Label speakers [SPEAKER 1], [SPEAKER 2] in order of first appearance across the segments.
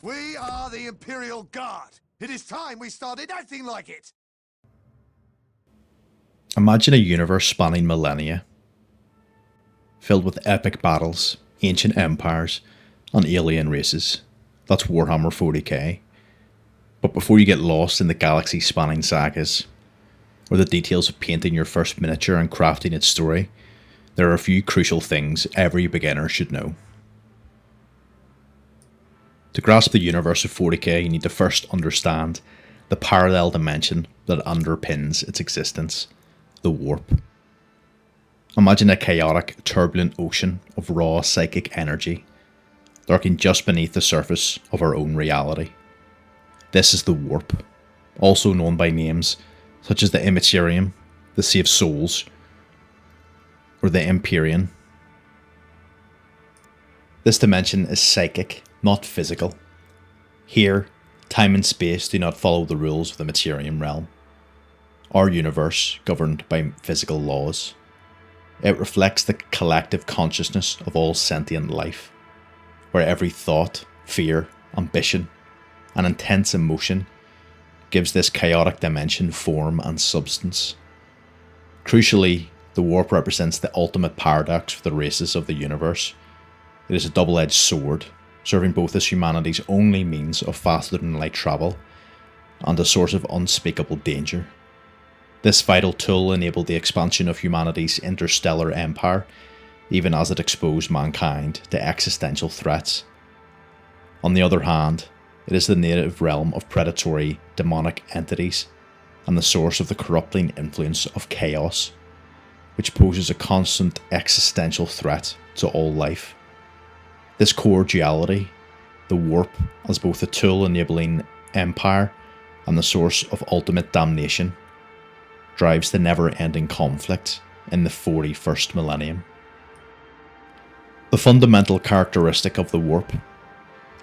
[SPEAKER 1] We are the Imperial Guard. It is time we started acting like it.
[SPEAKER 2] Imagine a universe spanning millennia, filled with epic battles, ancient empires, and alien races. That's Warhammer 40k. But before you get lost in the galaxy-spanning sagas, or the details of painting your first miniature and crafting its story, there are a few crucial things every beginner should know. To grasp the universe of 40k, you need to first understand the parallel dimension that underpins its existence, the warp. Imagine a chaotic, turbulent ocean of raw psychic energy, lurking just beneath the surface of our own reality. This is the warp, also known by names such as the Immaterium, the Sea of Souls, or the Empyrean. This dimension is psychic, not physical. Here, time and space do not follow the rules of the Materium realm. Our universe, governed by physical laws. It reflects the collective consciousness of all sentient life, where every thought, fear, ambition, and intense emotion gives this chaotic dimension form and substance. Crucially, the warp represents the ultimate paradox for the races of the universe. It is a double-edged sword, serving both as humanity's only means of faster-than-light travel and a source of unspeakable danger. This vital tool enabled the expansion of humanity's interstellar empire, even as it exposed mankind to existential threats. On the other hand, it is the native realm of predatory, demonic entities, and the source of the corrupting influence of chaos, which poses a constant existential threat to all life. This core duality, the warp as both a tool enabling empire and the source of ultimate damnation, drives the never-ending conflict in the 41st millennium. The fundamental characteristic of the warp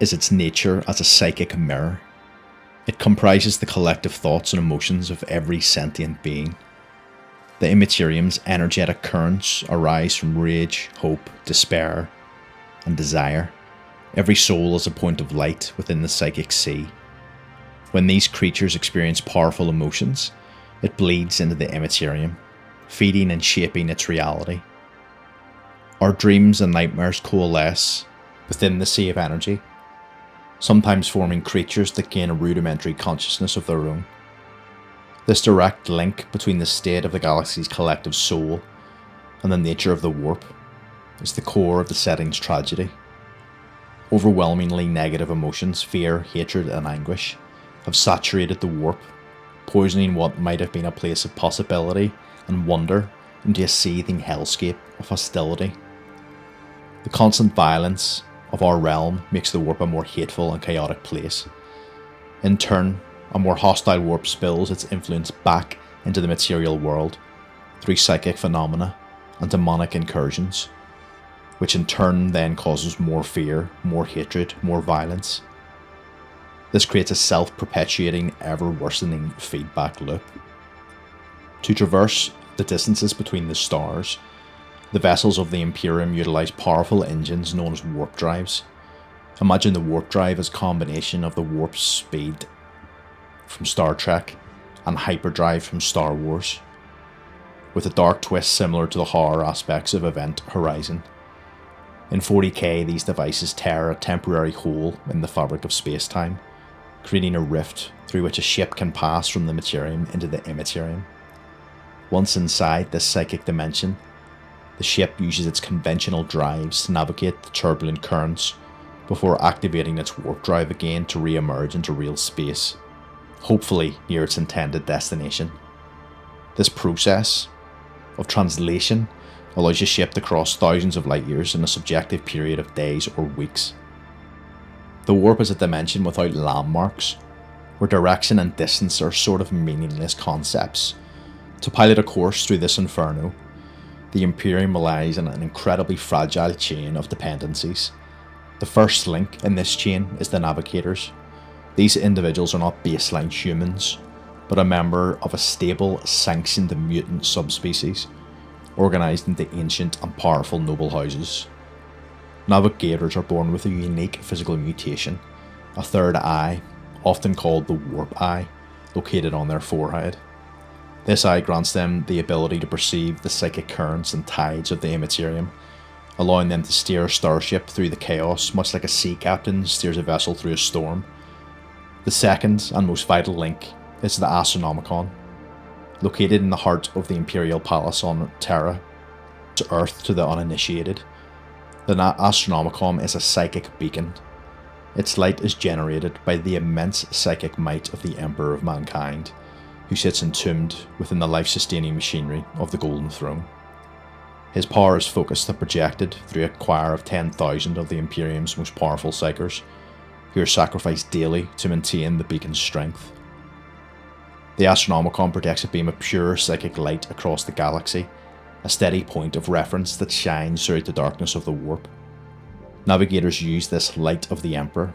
[SPEAKER 2] is its nature as a psychic mirror. It comprises the collective thoughts and emotions of every sentient being. The Immaterium's energetic currents arise from rage, hope, despair, and desire. Every soul is a point of light within the psychic sea. When these creatures experience powerful emotions, it bleeds into the Immaterium, feeding and shaping its reality. Our dreams and nightmares coalesce within the sea of energy, sometimes forming creatures that gain a rudimentary consciousness of their own. This direct link between the state of the galaxy's collective soul and the nature of the warp is the core of the setting's tragedy. Overwhelmingly negative emotions, fear, hatred, and anguish have saturated the warp, poisoning what might have been a place of possibility and wonder into a seething hellscape of hostility. The constant violence of our realm makes the warp a more hateful and chaotic place. In turn, a more hostile warp spills its influence back into the material world through psychic phenomena and demonic incursions, which in turn then causes more fear, more hatred, more violence. This creates a self-perpetuating, ever-worsening feedback loop. To traverse the distances between the stars, the vessels of the Imperium utilize powerful engines known as warp drives. Imagine the warp drive as a combination of the warp speed from Star Trek and hyperdrive from Star Wars, with a dark twist similar to the horror aspects of Event Horizon. In 40k, these devices tear a temporary hole in the fabric of space-time, creating a rift through which a ship can pass from the Materium into the Immaterium. Once inside this psychic dimension, the ship uses its conventional drives to navigate the turbulent currents before activating its warp drive again to re-emerge into real space, hopefully near its intended destination. This process of translation allows the ship to cross thousands of light years in a subjective period of days or weeks. The warp is a dimension without landmarks, where direction and distance are sort of meaningless concepts. To pilot a course through this inferno, the Imperium relies on an incredibly fragile chain of dependencies. The first link in this chain is the navigators. These individuals are not baseline humans, but a member of a stable, sanctioned mutant subspecies, organised into ancient and powerful noble houses. Navigators are born with a unique physical mutation, a third eye, often called the warp eye, located on their forehead. This eye grants them the ability to perceive the psychic currents and tides of the immaterium, allowing them to steer a starship through the chaos, much like a sea captain steers a vessel through a storm. The second and most vital link is the Astronomicon, located in the heart of the Imperial Palace on Terra, to Earth to the uninitiated. The Astronomicon is a psychic beacon. Its light is generated by the immense psychic might of the Emperor of Mankind, who sits entombed within the life-sustaining machinery of the Golden Throne. His power is focused and projected through a choir of 10,000 of the Imperium's most powerful psychers, who are sacrificed daily to maintain the beacon's strength. The Astronomicon projects a beam of pure psychic light across the galaxy, a steady point of reference that shines throughout the darkness of the warp. Navigators use this light of the Emperor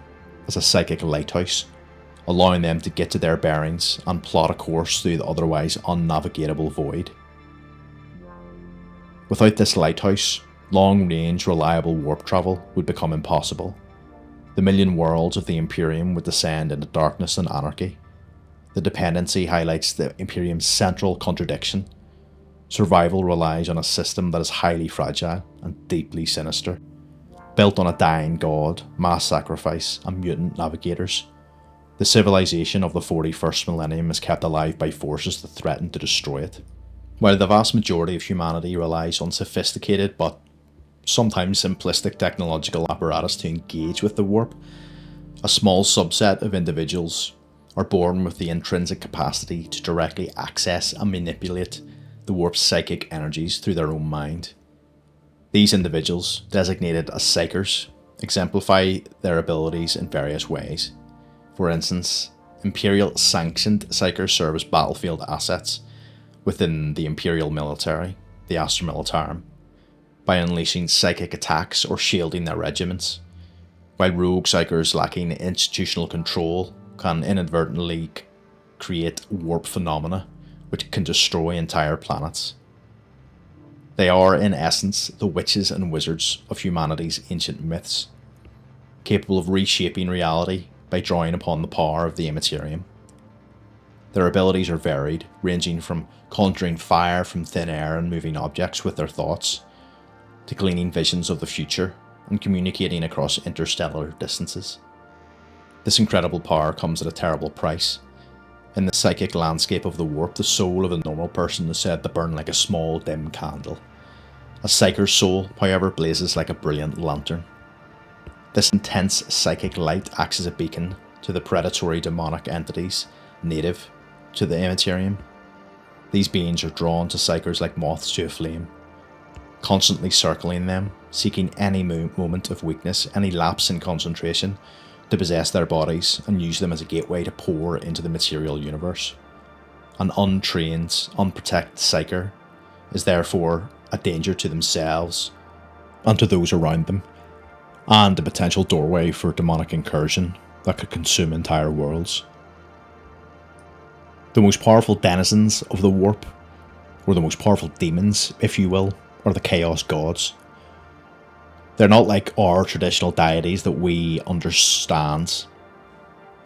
[SPEAKER 2] as a psychic lighthouse, allowing them to get to their bearings and plot a course through the otherwise unnavigatable void. Without this lighthouse, long-range, reliable warp travel would become impossible. The million worlds of the Imperium would descend into darkness and anarchy. The dependency highlights the Imperium's central contradiction. Survival relies on a system that is highly fragile and deeply sinister, built on a dying god, mass sacrifice, and mutant navigators. The civilization of the 41st millennium is kept alive by forces that threaten to destroy it. While the vast majority of humanity relies on sophisticated but sometimes simplistic technological apparatus to engage with the warp, a small subset of individuals are born with the intrinsic capacity to directly access and manipulate the warp's psychic energies through their own mind. These individuals, designated as psychers, exemplify their abilities in various ways. For instance, Imperial sanctioned psychers serve as battlefield assets within the Imperial military, the Astra Militarum, by unleashing psychic attacks or shielding their regiments, while rogue psychers lacking institutional control can inadvertently create warp phenomena which can destroy entire planets. They are, in essence, the witches and wizards of humanity's ancient myths, capable of reshaping reality by drawing upon the power of the Immaterium. Their abilities are varied, ranging from conjuring fire from thin air and moving objects with their thoughts, to gleaning visions of the future and communicating across interstellar distances. This incredible power comes at a terrible price. In the psychic landscape of the warp, the soul of a normal person is said to burn like a small, dim candle. A psycher's soul, however, blazes like a brilliant lantern. This intense psychic light acts as a beacon to the predatory demonic entities native to the Immaterium. These beings are drawn to psychers like moths to a flame, constantly circling them, seeking any moment of weakness, any lapse in concentration, to possess their bodies and use them as a gateway to pour into the material universe. An untrained, unprotected psyker is therefore a danger to themselves and to those around them, and a potential doorway for demonic incursion that could consume entire worlds. The most powerful denizens of the warp, or the most powerful demons, if you will, are the Chaos Gods. They're not like our traditional deities that we understand,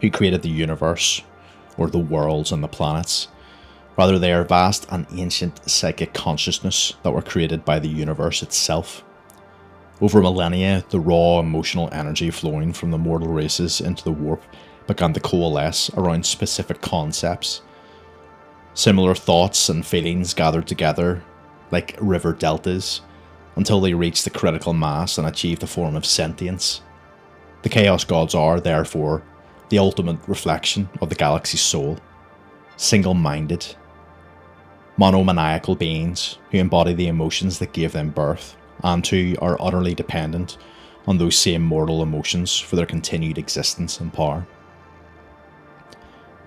[SPEAKER 2] who created the universe, or the worlds and the planets. Rather, they are vast and ancient psychic consciousness that were created by the universe itself. Over millennia, the raw emotional energy flowing from the mortal races into the warp began to coalesce around specific concepts. Similar thoughts and feelings gathered together, like river deltas, until they reached the critical mass and achieved a form of sentience. The Chaos Gods are, therefore, the ultimate reflection of the galaxy's soul, single-minded, monomaniacal beings who embody the emotions that gave them birth, and who are utterly dependent on those same mortal emotions for their continued existence and power.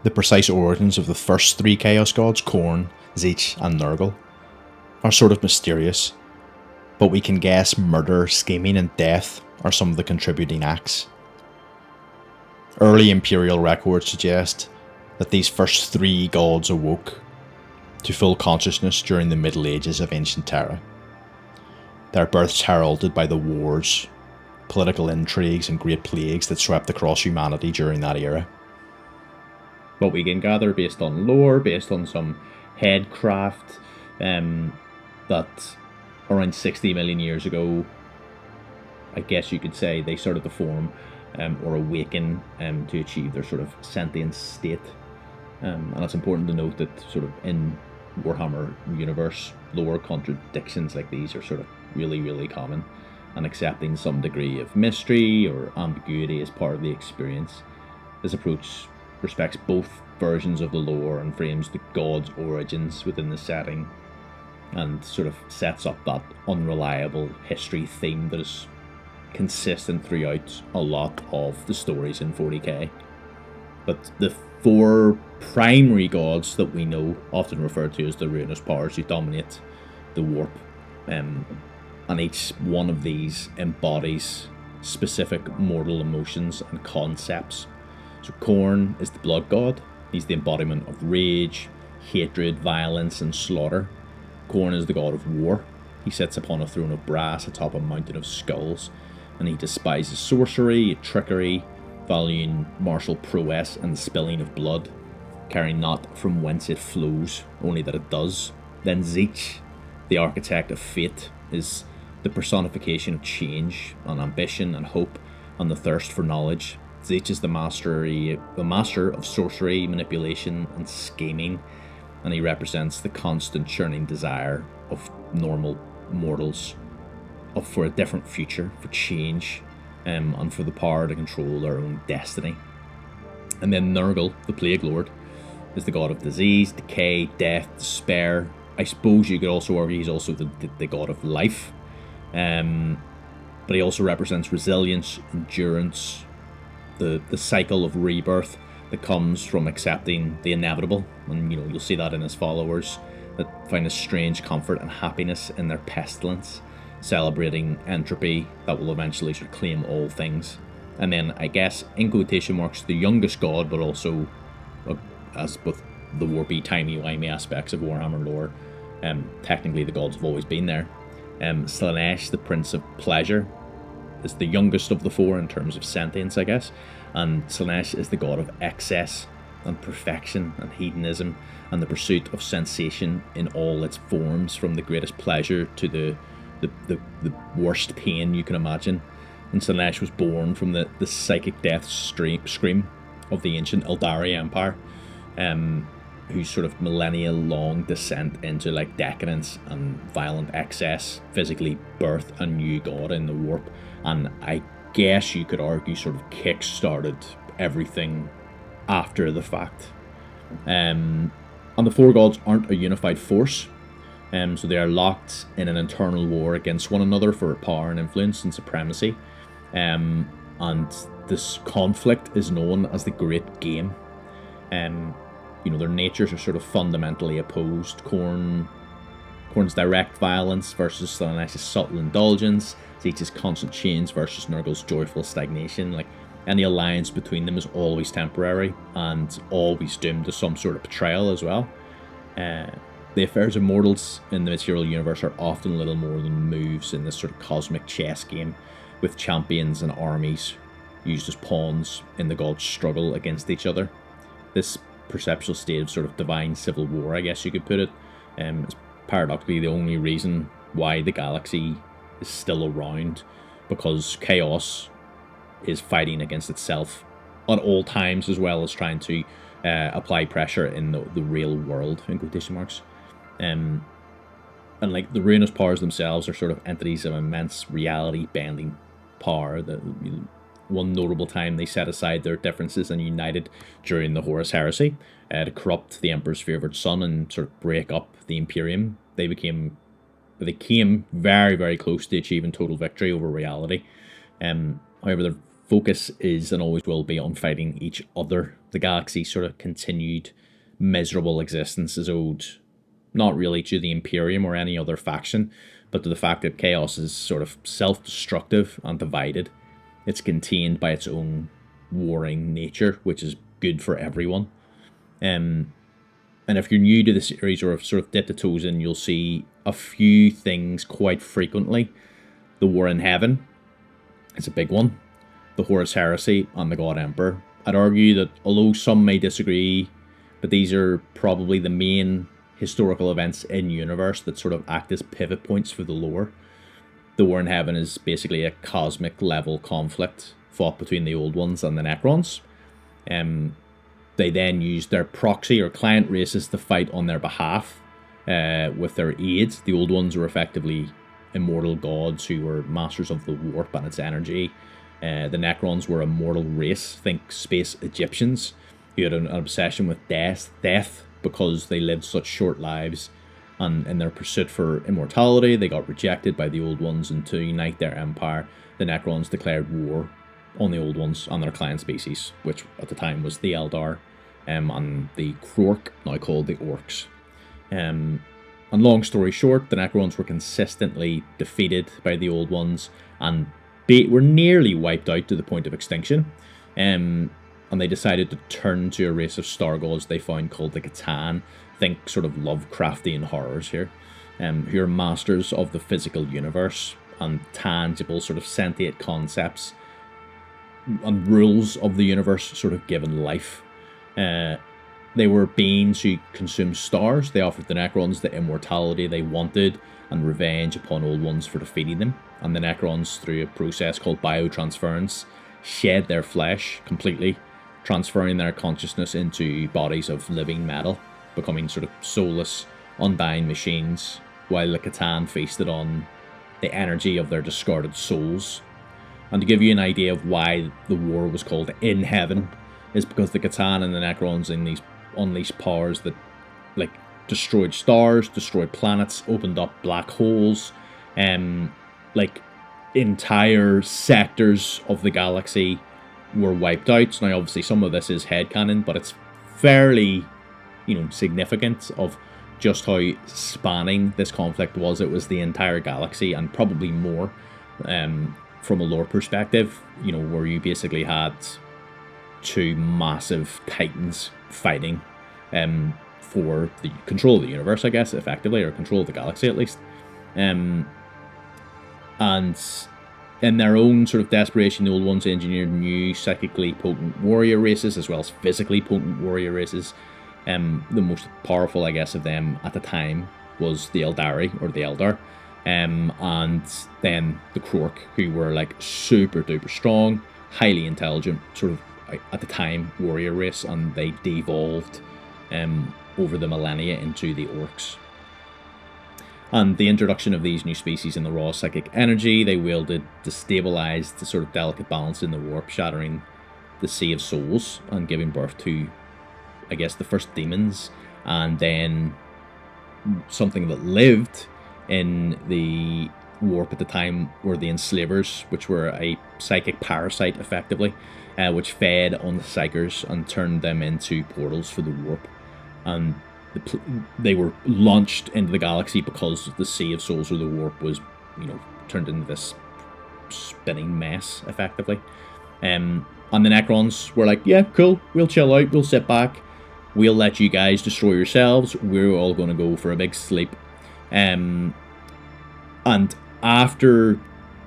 [SPEAKER 2] The precise origins of the first three Chaos Gods, Khorne, Tzeentch and Nurgle, are sort of mysterious, but we can guess murder, scheming and death are some of the contributing acts. Early Imperial records suggest that these first three gods awoke to full consciousness during the Middle Ages of ancient Terra, their births heralded by the wars political intrigues and great plagues that swept across humanity during that era. What we can gather based on lore, based on some headcraft, that around 60 million years ago, I guess you could say, they started to form or awaken to achieve their sort of sentient state. And it's important to note that sort of in Warhammer universe, lore contradictions like these are sort of really, really common, and accepting some degree of mystery or ambiguity as part of the experience. This approach respects both versions of the lore and frames the god's origins within the setting, and sort of sets up that unreliable history theme that is consistent throughout a lot of the stories in 40k. But the four primary gods that we know, often referred to as the ruinous powers who dominate the warp, and each one of these embodies specific mortal emotions and concepts. So Khorne is the blood god. He's the embodiment of rage, hatred, violence, and slaughter. Khorne is the god of war. He sits upon a throne of brass atop a mountain of skulls, and he despises sorcery, trickery, valuing martial prowess and the spilling of blood, caring not from whence it flows, only that it does. Then Tzeentch, the architect of fate, is the personification of change and ambition and hope and the thirst for knowledge. Tzeentch is the master of sorcery, manipulation, and scheming, and he represents the constant churning desire of normal mortals for a different future, for change, and for the power to control their own destiny. And then Nurgle, the Plague Lord, is the god of disease, decay, death, despair. I suppose you could also argue he's also the god of life. But he also represents resilience, endurance, the cycle of rebirth that comes from accepting the inevitable. And you'll see that in his followers that find a strange comfort and happiness in their pestilence, celebrating entropy that will eventually sort of claim all things. And then, I guess, in quotation marks, the youngest god, but also, as with the warpy, timey-wimey aspects of Warhammer lore, technically the gods have always been there. Slaanesh, the Prince of Pleasure, is the youngest of the four in terms of sentience, I guess. And Slaanesh is the god of excess and perfection and hedonism and the pursuit of sensation in all its forms, from the greatest pleasure to the worst pain you can imagine. And Slaanesh was born from the psychic death scream of the ancient Eldari Empire, whose sort of millennia-long descent into like decadence and violent excess physically birthed a new god in the warp, and I guess you could argue sort of kick-started everything after the fact. And the four gods aren't a unified force, so they are locked in an internal war against one another for power and influence and supremacy. And this conflict is known as the Great Game. Their natures are sort of fundamentally opposed. Khorne's direct violence versus Slaanesh's subtle indulgence, Tzeentch's constant change versus Nurgle's joyful stagnation. Like, any alliance between them is always temporary and always doomed to some sort of betrayal as well. The affairs of mortals in the material universe are often little more than moves in this sort of cosmic chess game, with champions and armies used as pawns in the gods' struggle against each other. This perceptual state of sort of divine civil war, I guess you could put it, is paradoxically the only reason why the galaxy is still around, because chaos is fighting against itself at all times, as well as trying to apply pressure in the real world, in quotation marks. And like, the ruinous powers themselves are sort of entities of immense reality-bending power. One notable time they set aside their differences and united during the Horus Heresy to corrupt the Emperor's favourite son and sort of break up the Imperium. They came very, very close to achieving total victory over reality. However, their focus is and always will be on fighting each other. The galaxy's sort of continued miserable existence is owed not really to the Imperium or any other faction, but to the fact that chaos is sort of self-destructive and divided. It's contained by its own warring nature, which is good for everyone. And if you're new to the series or have sort of dipped the toes in, you'll see a few things quite frequently. The War in Heaven, It's a big one. The Horus Heresy and the God Emperor. I'd argue that although some may disagree, but these are probably the main historical events in universe that sort of act as pivot points for the lore. The War in Heaven is basically a cosmic level conflict fought between the Old Ones and the Necrons. They then used their proxy or client races to fight on their behalf with their aid. The Old Ones were effectively immortal gods who were masters of the warp and its energy. The Necrons were a mortal race, think space Egyptians, who had an obsession with death because they lived such short lives. And in their pursuit for immortality, they got rejected by the Old Ones, and to unite their empire, the Necrons declared war on the Old Ones and their client species, which at the time was the Eldar and the Krork, now called the Orcs. And long story short, the Necrons were consistently defeated by the Old Ones and were nearly wiped out to the point of extinction. And they decided to turn to a race of star gods they found called the Catan. Think sort of Lovecraftian horrors here, who are masters of the physical universe and tangible sort of sentient concepts and rules of the universe sort of given life. They were beings who consumed stars. They offered the Necrons the immortality they wanted and revenge upon Old Ones for defeating them. And the Necrons, through a process called biotransference, shed their flesh completely, transferring their consciousness into bodies of living metal, becoming sort of soulless, undying machines, while the Catan feasted on the energy of their discarded souls. And to give you an idea of why the war was called In Heaven, is because the Catan and the Necrons in these unleashed powers that like destroyed stars, destroyed planets, opened up black holes, like entire sectors of the galaxy were wiped out. Now obviously some of this is headcanon, but it's fairly, significant of just how spanning this conflict was. It was the entire galaxy and probably more, from a lore perspective, where you basically had two massive titans fighting for the control of the universe, I guess, effectively, or control of the galaxy at least. And in their own sort of desperation, the Old Ones engineered new psychically potent warrior races as well as physically potent warrior races. The most powerful, I guess, of them at the time was the Eldari, or the Eldar. And then the Krork, who were like super duper strong, highly intelligent, sort of at the time warrior race, and they devolved over the millennia into the Orcs. And the introduction of these new species in the raw psychic energy they wielded destabilized the sort of delicate balance in the warp, shattering the Sea of Souls and giving birth to, I guess, the first demons, and then something that lived in the warp at the time were the Enslavers, which were a psychic parasite, effectively, which fed on the Psychers and turned them into portals for the warp. And they were launched into the galaxy because the Sea of Souls, or the warp, was, turned into this spinning mess, effectively. And the Necrons were like, yeah, cool, we'll chill out, we'll sit back, we'll let you guys destroy yourselves, we're all going to go for a big sleep. And after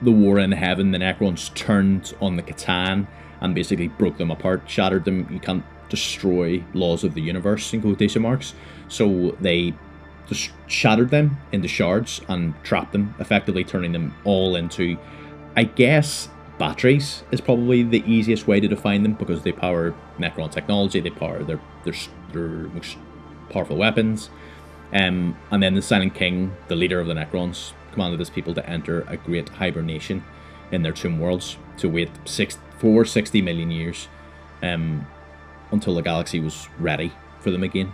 [SPEAKER 2] the War in Heaven, the Necrons turned on the Catan and basically broke them apart, shattered them. You can't destroy laws of the universe, in quotation marks. So they just shattered them into shards and trapped them, effectively turning them all into, I guess, batteries is probably the easiest way to define them, because they power Necron technology, they power their most powerful weapons. And then the Silent King, the leader of the Necrons, commanded his people to enter a great hibernation in their tomb worlds to wait 60 million years until the galaxy was ready for them again.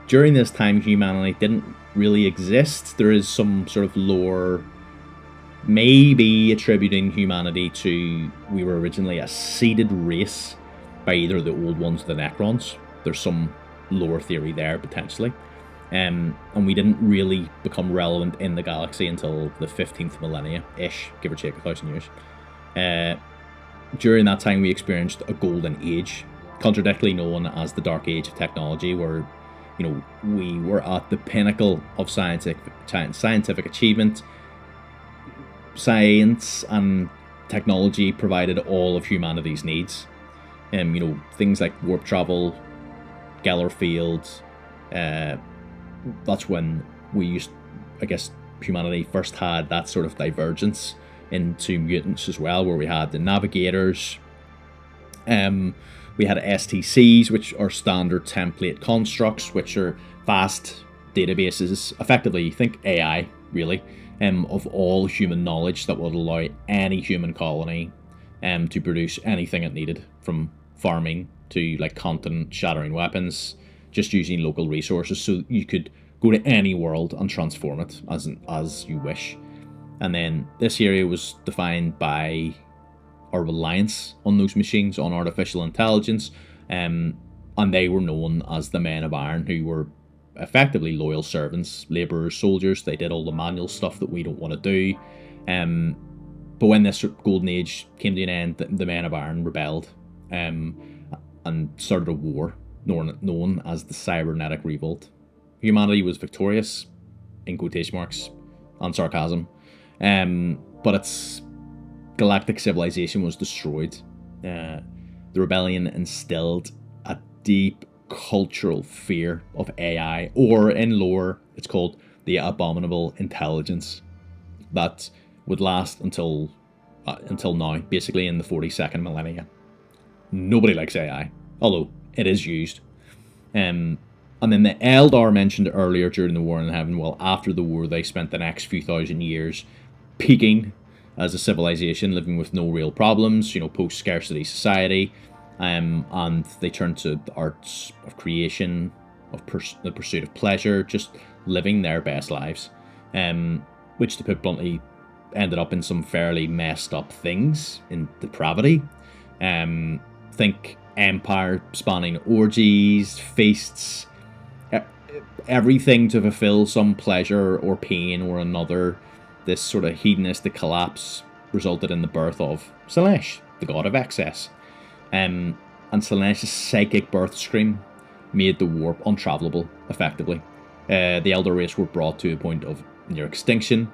[SPEAKER 2] During this time, humanity didn't really exist. There is some sort of lore maybe attributing humanity to, we were originally a seeded race by either the Old Ones or the Necrons. There's some lore theory there, potentially. And we didn't really become relevant in the galaxy until the 15th millennia-ish, give or take 1,000 years. During that time, we experienced a golden age, contradictorily known as the Dark Age of technology, where we were at the pinnacle of scientific achievement. Science and technology provided all of humanity's needs. You know, things like warp travel, Geller fields. That's when we used, I guess, humanity first had that sort of divergence into mutants as well, where we had the navigators. We had STCs, which are standard template constructs, which are vast databases, effectively, think AI, really, of all human knowledge that would allow any human colony to produce anything it needed, from farming to like continent-shattering weapons, just using local resources, so you could go to any world and transform it as you wish. And then this area was defined by our reliance on those machines, on artificial intelligence, and they were known as the Men of Iron, who were effectively loyal servants, labourers, soldiers. They did all the manual stuff that we don't want to do. But when this golden age came to an end, the Men of Iron rebelled and started a war known as the Cybernetic Revolt. Humanity was victorious, in quotation marks, and sarcasm, but its galactic civilization was destroyed. The rebellion instilled a deep cultural fear of AI, or in lore, it's called the Abominable Intelligence, that would last until now, basically in the 42nd millennia. Nobody likes AI, although it is used. And then the Eldar mentioned earlier during the War in Heaven, well, after the war, they spent the next few thousand years peaking as a civilization, living with no real problems, you know, post-scarcity society, and they turned to the arts of creation, of the pursuit of pleasure, just living their best lives, which, to put bluntly, ended up in some fairly messed up things, in depravity. Think empire-spanning orgies, feasts, everything to fulfill some pleasure or pain or another. This sort of hedonistic collapse resulted in the birth of Slaanesh, the god of excess. And Slaanesh's psychic birth scream made the warp untravelable, effectively. The Elder race were brought to a point of near extinction.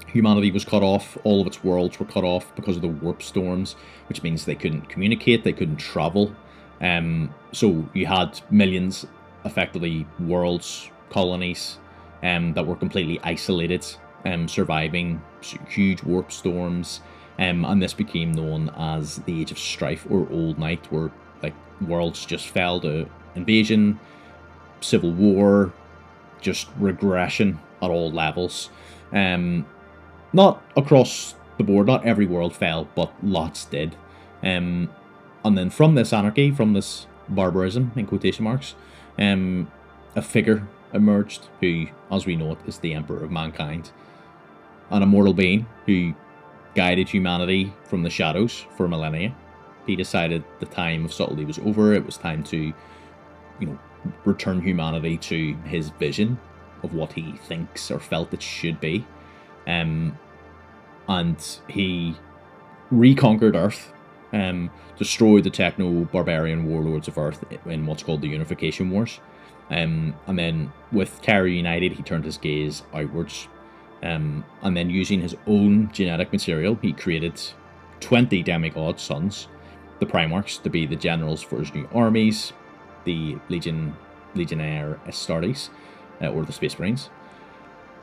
[SPEAKER 2] Humanity was cut off, all of its worlds were cut off because of the warp storms, which means they couldn't communicate, they couldn't travel. So you had millions, effectively, worlds, colonies, that were completely isolated, surviving huge warp storms, and this became known as the Age of Strife, or Old Night, where like worlds just fell to invasion, civil war, just regression at all levels. Not across the board, not every world fell, but lots did. And then from this anarchy, from this barbarism, in quotation marks, a figure emerged who, as we know it, is the Emperor of Mankind. An immortal being who guided humanity from the shadows for millennia. He decided the time of subtlety was over. It was time to, return humanity to his vision of what he thinks or felt it should be. And he reconquered Earth, destroyed the techno-barbarian warlords of Earth in what's called the Unification Wars. And then with Terra United, he turned his gaze outwards. And then using his own genetic material, he created 20 demigod sons, the Primarchs, to be the generals for his new armies, the Legionnaire Astartes, or the Space Marines.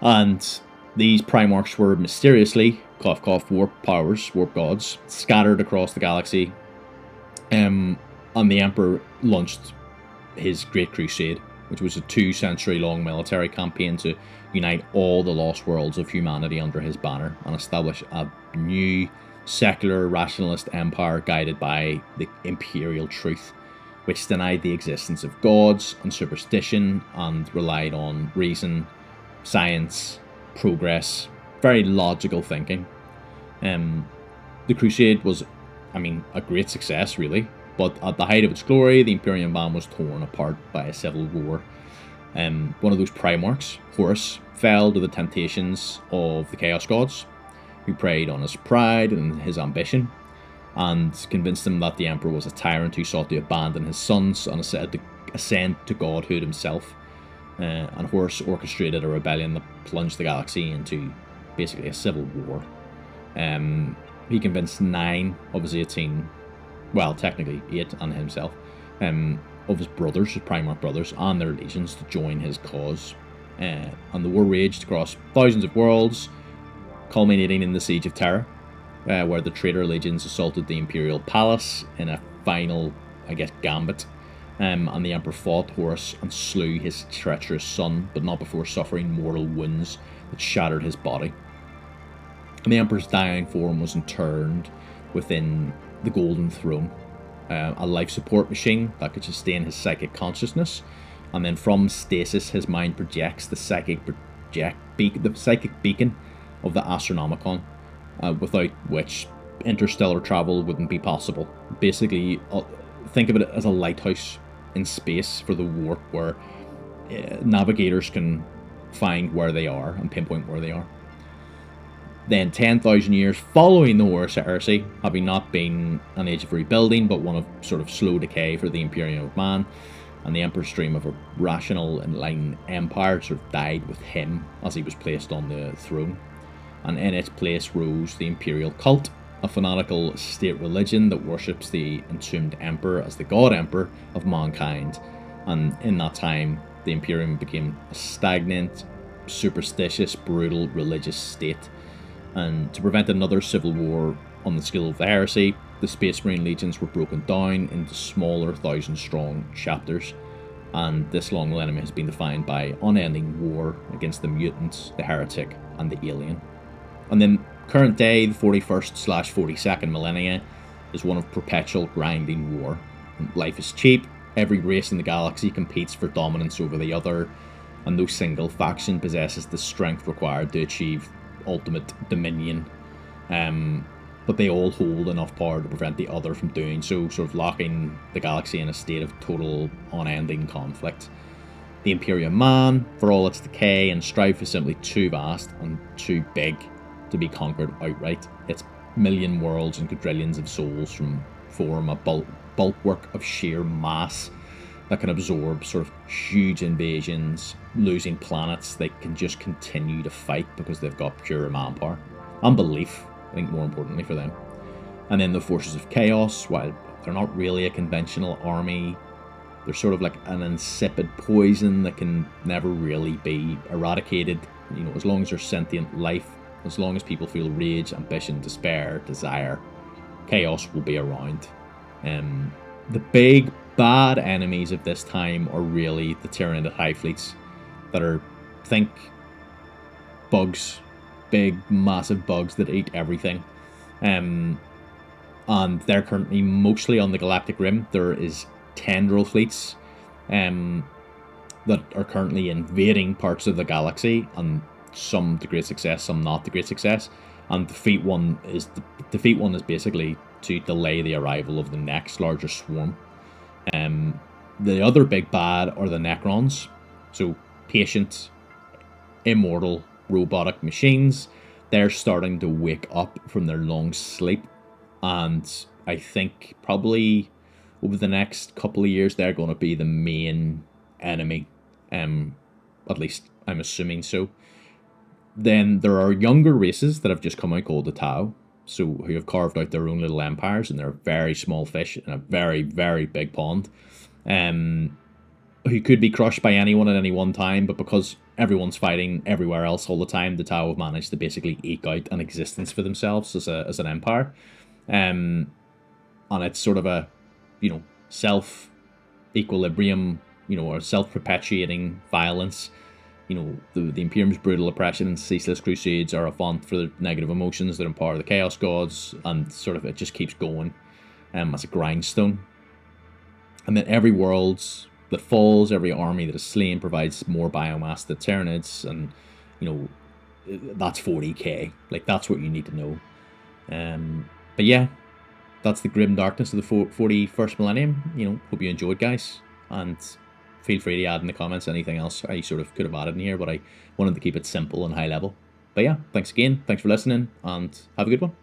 [SPEAKER 2] And these Primarchs were mysteriously, cough cough, warp powers, warp gods, scattered across the galaxy. And the Emperor launched his Great Crusade, which was a 2-century-long military campaign to unite all the lost worlds of humanity under his banner and establish a new secular rationalist empire guided by the imperial truth, which denied the existence of gods and superstition and relied on reason, science, progress, very logical thinking. The Crusade was, a great success, really. But at the height of its glory, the Imperium Band was torn apart by a civil war. One of those Primarchs, Horus, fell to the temptations of the Chaos Gods, who preyed on his pride and his ambition, and convinced him that the Emperor was a tyrant who sought to abandon his sons and ascend to godhood himself. And Horus orchestrated a rebellion that plunged the galaxy into basically a civil war. he convinced 9 of his 18, well, technically 8 and himself, of his brothers, his Primarch brothers, and their legions to join his cause. And the war raged across thousands of worlds, culminating in the Siege of Terra, where the traitor legions assaulted the Imperial Palace in a final, I guess, gambit. And the Emperor fought Horus and slew his treacherous son, but not before suffering mortal wounds that shattered his body. And the Emperor's dying form was interned within the Golden Throne, a life support machine that could sustain his psychic consciousness. And then from stasis, his mind projects the psychic beacon of the Astronomicon, without which interstellar travel wouldn't be possible. Basically, think of it as a lighthouse in space for the warp, where navigators can find where they are and pinpoint where they are. Then 10,000 years following the Horus Heresy, having not been an age of rebuilding, but one of sort of slow decay for the Imperium of Man, and the Emperor's dream of a rational, enlightened empire sort of died with him as he was placed on the throne. And in its place rose the Imperial Cult, a fanatical state religion that worships the entombed Emperor as the God Emperor of mankind. And in that time, the Imperium became a stagnant, superstitious, brutal religious state. And to prevent another civil war on the scale of the heresy, the Space Marine legions were broken down into smaller 1,000-strong chapters, and this long enemy has been defined by unending war against the mutant, the heretic, and the alien. And then current day, the 41st/42nd millennia, is one of perpetual grinding war. Life is cheap, every race in the galaxy competes for dominance over the other, and no single faction possesses the strength required to achieve ultimate dominion. But they all hold enough power to prevent the other from doing so, sort of locking the galaxy in a state of total unending conflict. The Imperium Man, for all its decay and strife, is simply too vast and too big to be conquered outright. Its million worlds and quadrillions of souls form a bulwark of sheer mass that can absorb sort of huge invasions, losing planets. They can just continue to fight because they've got pure manpower and belief, I think, more importantly for them. And then the forces of chaos, while they're not really a conventional army, they're sort of like an insipid poison that can never really be eradicated. You know, as long as there's sentient life, as long as people feel rage, ambition, despair, desire, chaos will be around. The big bad enemies of this time are really the Tyranid Hive Fleets that are, think, bugs, big massive bugs that eat everything, and they're currently mostly on the Galactic Rim. There is tendril fleets that are currently invading parts of the galaxy, and some to great success, some not to great success. And defeat one is basically to delay the arrival of the next larger swarm. The other big bad are the Necrons, so patient, immortal, robotic machines. They're starting to wake up from their long sleep, and I think probably over the next couple of years they're going to be the main enemy. At least I'm assuming so. Then there are younger races that have just come out called the Tau, so who have carved out their own little empires, and they're very small fish in a very, very big pond, who could be crushed by anyone at any one time, but because everyone's fighting everywhere else all the time, the Tau have managed to basically eke out an existence for themselves as an empire. And it's sort of a, self-equilibrium, or self-perpetuating violence. The Imperium's brutal oppression and ceaseless crusades are a font for the negative emotions that empower the Chaos Gods, and sort of it just keeps going as a grindstone. And then every world that falls, every army that is slain provides more biomass to Tyranids, and, that's 40k. Like, that's what you need to know. But yeah, that's the grim darkness of the 41st millennium. Hope you enjoyed, guys, and feel free to add in the comments anything else I sort of could have added in here, but I wanted to keep it simple and high level. But yeah, thanks again, thanks for listening, and have a good one.